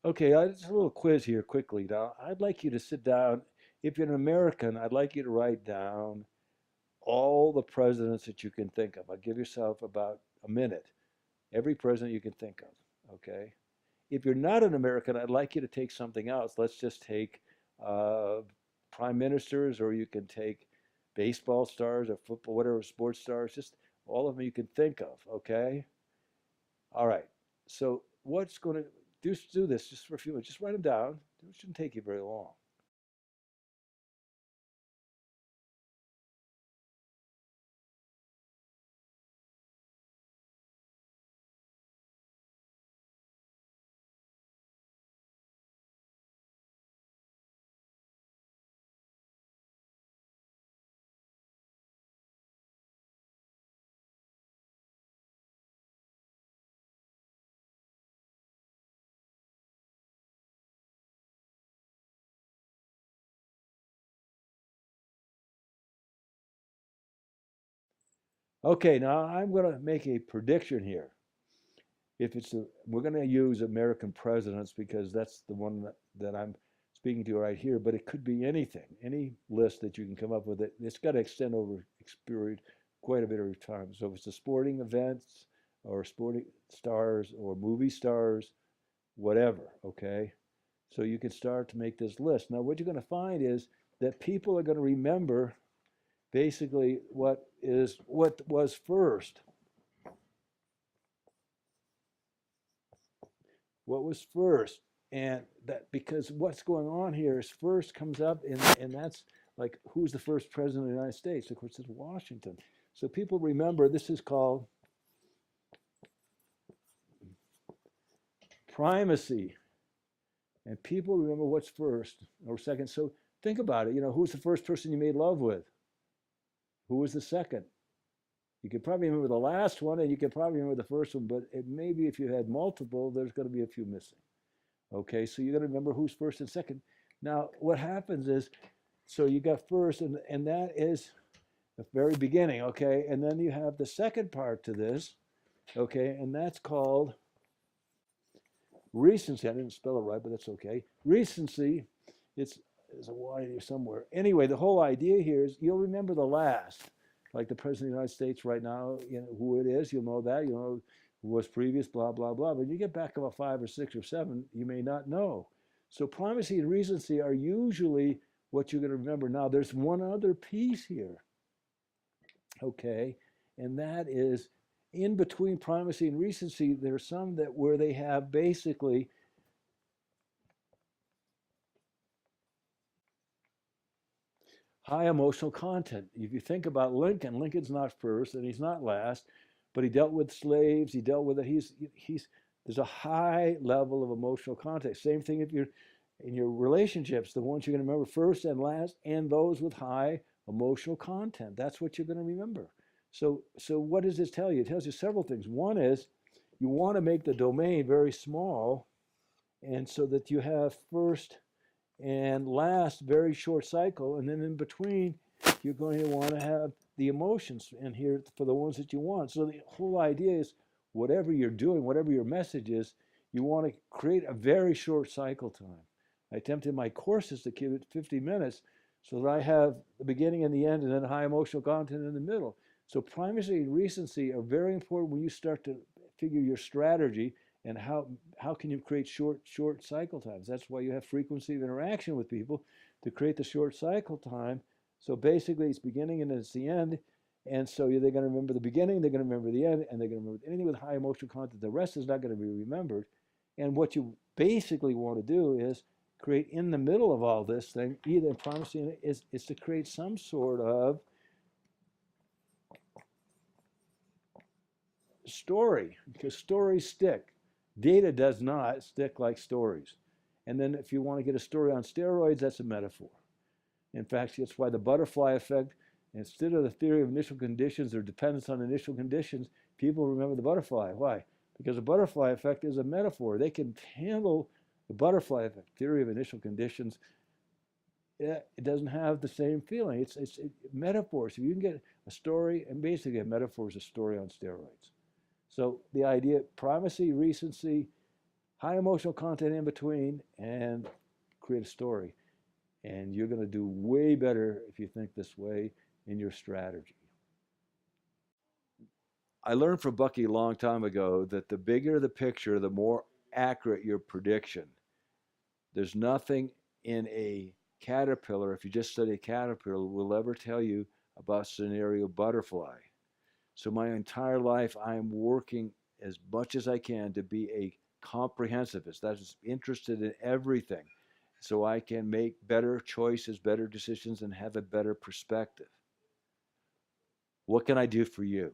Okay, just a little quiz here quickly. Now, I'd like you to sit down. If you're an American, I'd like you to write down all the presidents that you can think of. I'll give yourself about a minute. Every president you can think of, okay? If you're not an American, I'd like you to take something else. Let's just take uh, prime ministers, or you can take baseball stars or football, whatever sports stars, just all of them you can think of, okay? All right. So what's going to do this just for a few minutes? Just write them down. It shouldn't take you very long. Okay, now I'm going to make a prediction here. If it's we're going to use American presidents because that's the one that I'm speaking to right here, but it could be anything, any list that you can come up with. It's got to extend over period quite a bit of time. So if it's the sporting events or sporting stars or movie stars, whatever, okay? So you can start to make this list. Now, what you're going to find is that people are going to remember basically what was first. What was first? And that because what's going on here is first comes up, and that's like who's the first president of the United States? Of course, it's Washington. So people remember this is called primacy, and people remember what's first or second. So think about it. Who's the first person you made love with? Who was the second? You could probably remember the last one, and you could probably remember the first one, but maybe if you had multiple, there's going to be a few missing. Okay, so you got to remember who's first and second. Now, what happens is, so you got first, and that is the very beginning, okay? And then you have the second part to this, okay? And that's called recency. I didn't spell it right, but that's okay. Recency, there's a Y here somewhere. Anyway, the whole idea here is you'll remember the last, like the President of the United States right now, who it is, you'll know that, you'll know who was previous, blah, blah, blah. But you get back about 5 or 6 or 7, you may not know. So primacy and recency are usually what you're going to remember. Now, there's one other piece here, okay, and that is in between primacy and recency, there's some that where they have basically high emotional content. If you think about Lincoln, Lincoln's not first and he's not last, but he dealt with slaves. He dealt with it. He's there's a high level of emotional content. Same thing if you're in your relationships, the ones you're going to remember first and last, and those with high emotional content. That's what you're going to remember. So what does this tell you? It tells you several things. One is you want to make the domain very small, and so that you have first and last very short cycle, and then in between you're going to want to have the emotions in here for the ones that you want. So the whole idea is whatever you're doing, whatever your message is, you want to create a very short cycle time. I attempt in my courses to keep it 50 minutes so that I have the beginning and the end and then high emotional content in the middle. So primacy and recency are very important when you start to figure your strategy and how can you create short cycle times. That's why you have frequency of interaction with people to create the short cycle time. So basically it's beginning and it's the end, and so they're going to remember the beginning, they're going to remember the end, and they're going to remember anything with high emotional content. The rest is not going to be remembered. And what you basically want to do is create in the middle of all this thing, either primacy is to create some sort of story, because stories stick. Data does not stick like stories. And then if you want to get a story on steroids, that's a metaphor. In fact, that's why the butterfly effect, instead of the theory of initial conditions or dependence on initial conditions, people remember the butterfly. Why? Because the butterfly effect is a metaphor. They can handle the butterfly effect, theory of initial conditions. It doesn't have the same feeling. It's metaphors. If you can get a story, and basically a metaphor is a story on steroids. So the idea, primacy, recency, high emotional content in between, and create a story. And you're going to do way better if you think this way in your strategy. I learned from Bucky a long time ago that the bigger the picture, the more accurate your prediction. There's nothing in a caterpillar, if you just study a caterpillar, will ever tell you about scenario butterfly. So my entire life, I am working as much as I can to be a comprehensivist. That's interested in everything, so I can make better choices, better decisions, and have a better perspective. What can I do for you?